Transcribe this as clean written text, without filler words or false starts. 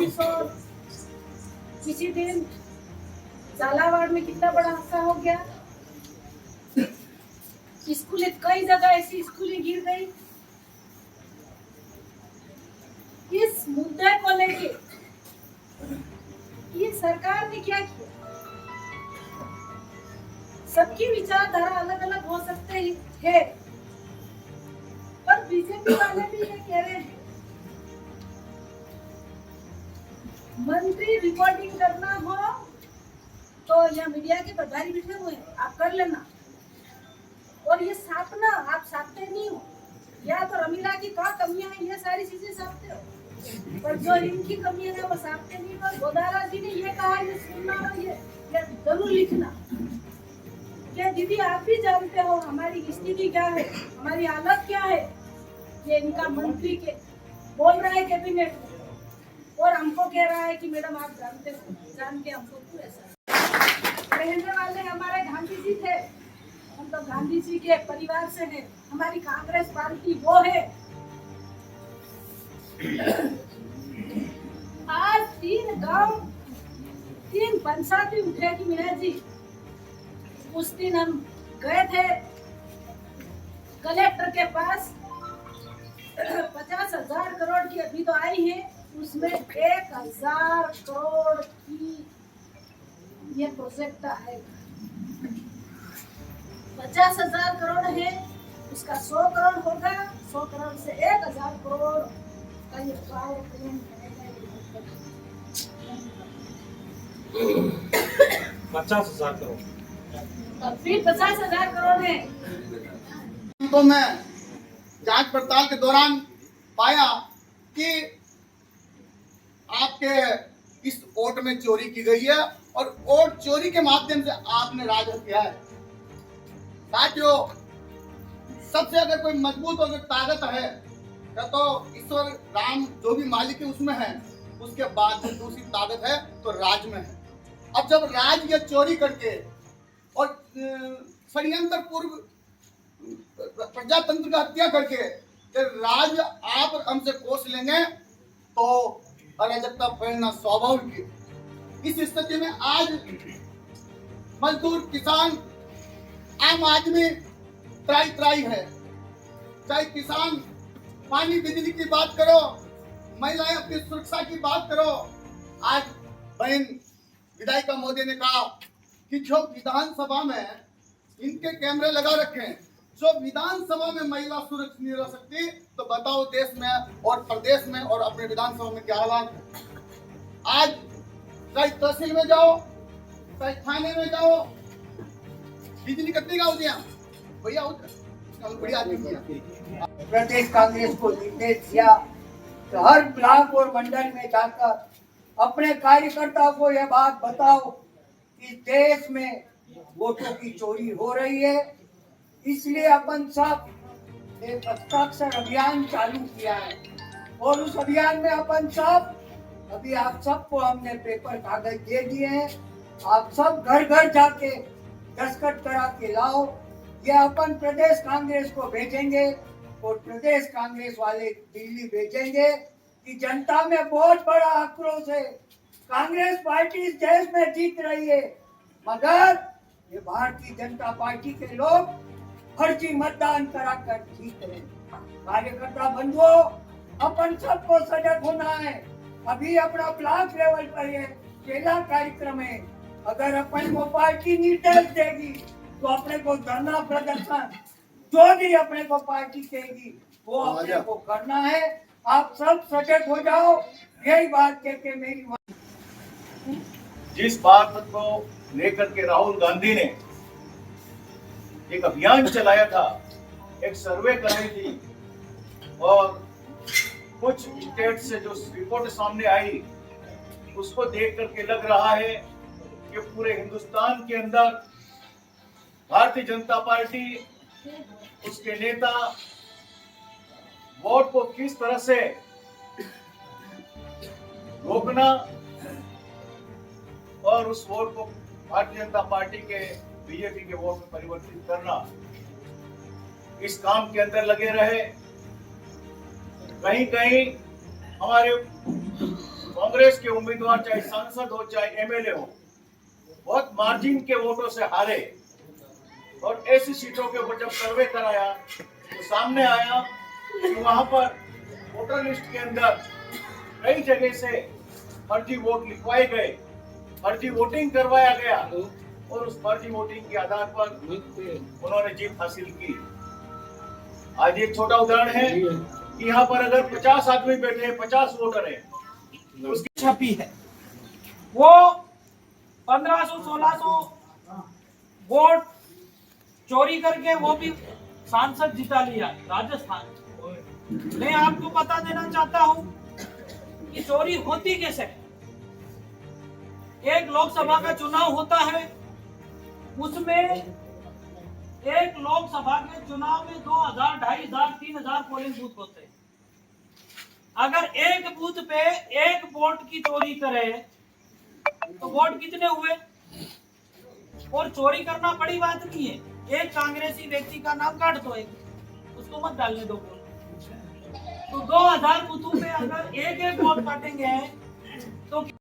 बारिश और किसी दिन झालावाड़ में कितना बड़ा हादसा हो गया। स्कूलें कई जगह ऐसी स्कूलें गिर गई। इस मुद्दे को लेके ये सरकार ने क्या किया? सबकी विचारधारा अलग अलग हो सकते हैं, पर बीजेपी वाले भी ये कह रहे हैं मंत्री रिपोर्टिंग करना हो तो यहाँ मीडिया के प्रभारी बैठे हुए हैं, आप कर लेना। और ये छापना, आप छापते नहीं हो, या तो रमीला की क्या कमियां हैं ये सारी चीजें छापते हो, पर जो इनकी कमियां है वो छापते नहीं। पर गोदारा जी ने ये कहा, ये सुनना और ये जरूर लिखना। क्या दीदी आप भी जानते हो हमारी स्थिति क्या है, हमारी हालत क्या है? ये इनका मंत्री के बोल रहा है कैबिनेट में, और हमको कह रहा है कि मैडम आप जानते हो, जान के हमको क्यों ऐसा कहने वाले? हमारे गांधी जी थे, हम तो गांधी जी के परिवार से हैं। हमारी कांग्रेस पार्टी वो है। आज 3 गांव 3 पंचायतें उठेगी मीना जी। उस दिन हम गए थे कलेक्टर के पास, 50,000 करोड़ की अभी तो आई है, उसमें 1,000 करोड़ की ये प्रोजेक्ट आएगा। 50,000 करोड़ है, उसका 100 करोड़ होगा, 100 करोड़ से 1,000 करोड़ का ये पावर प्लांट बनेगा। 50,000 करोड़, फिर 50,000 करोड़ है। तो मैं जांच पड़ताल के दौरान पाया कि आपके इस वोट में चोरी की गई है और वोट चोरी के माध्यम से आपने राज किया है। साथियों, सबसे अगर कोई मजबूत अगर ताकत है तो ईश्वर राम जो भी मालिक है उसमें है, उसके बाद में दूसरी ताकत है तो राज में है। अब जब राज ये चोरी करके और षड्यंत्र पूर्व प्रजातंत्र का हत्या करके राज आप हमसे कोस लेंगे तो अराजकता फैलना स्वाभाविक है। इस स्थिति में आज मजदूर, किसान, आम आदमी त्राई है। चाहे किसान पानी बिजली की बात करो, महिलाएं अपनी सुरक्षा की बात करो। आज बहन विधायिका मोदी ने कहा कि जो विधानसभा में इनके कैमरे लगा रखे हैं, जो विधानसभा में महिला सुरक्षित नहीं रह सकती, तो बताओ देश में और प्रदेश में और अपने विधानसभा में क्या हालात है। आज चाहे तहसील में जाओ, चाहे थाने में जाओ, बिजली कितनी का होती है भैया, बढ़िया आदमी। प्रदेश कांग्रेस को निर्देश दिया तो हर ब्लॉक और मंडल में जाकर अपने कार्यकर्ताओं को यह बात बताओ कि देश में वोटों की चोरी हो रही है। इसलिए अपन सब एक हस्ताक्षर अभियान चालू किया है और उस अभियान में अपन सब, अभी आप सबको हमने पेपर कागज दे दिए हैं, आप सब घर घर जाके दस्तखत करा के लाओ। ये अपन प्रदेश कांग्रेस को भेजेंगे और प्रदेश कांग्रेस वाले दिल्ली भेजेंगे कि जनता में बहुत बड़ा आक्रोश है। कांग्रेस पार्टी इस देश में जीत रही है, मगर ये भारतीय जनता पार्टी के लोग फर्जी मतदान कराकर जीत रहे। कार्यकर्ता बंधुओं, अपन सबको सजग होना है। अभी अपना ब्लॉक लेवल पर ये पहला कार्यक्रम है। अगर अपन को पार्टी निर्देश देगी तो अपने को धरना प्रदर्शन जो भी अपने को पार्टी कहेगी वो अपने को करना है। आप सब सजग हो जाओ, यही बात कह के मेरी जिस बात को लेकर के राहुल गांधी ने एक अभियान चलाया था, एक सर्वे कराई थी और कुछ स्टेट से जो रिपोर्ट सामने आई उसको देख करके लग रहा है कि पूरे हिंदुस्तान के अंदर भारतीय जनता पार्टी, उसके नेता वोट को किस तरह से रोकना और उस वोट को भारतीय जनता पार्टी के, बीजेपी के वोट में परिवर्तित करना, इस काम के अंदर लगे रहे। कहीं कहीं हमारे कांग्रेस के उम्मीदवार चाहे सांसद हो चाहे एमएलए हो बहुत मार्जिन के वोटों से हारे। और ऐसी सीटों के ऊपर जब सर्वे कराया तो सामने आया कि वहां पर वोटर लिस्ट के अंदर कई जगह से फर्जी वोट लिखवाए गए, फर्जी वोटिंग करवाया गया और उस फर्जी वोटिंग के आधार पर उन्होंने जीत हासिल की। आज एक छोटा उदाहरण है कि यहाँ पर अगर 50 आदमी बैठे हैं, 50 वोटर है, तो उसकी छपी है वो 1500-1600 वोट चोरी करके वो भी सांसद जिता लिया राजस्थान। मैं आपको बता देना चाहता हूं कि चोरी होती कैसे। एक लोकसभा का चुनाव होता है, उसमें एक लोकसभा के चुनाव में 2000, 2500, 3000 पोलिंग बूथ होते हैं। अगर एक बूथ पे एक वोट की चोरी करे तो वोट कितने हुए? और चोरी करना बड़ी बात नहीं है, एक कांग्रेसी व्यक्ति का नाम काट दो, एक उसको मत डालने दो वोट। तो 2000 बूथों पे अगर एक एक वोट काटेंगे तो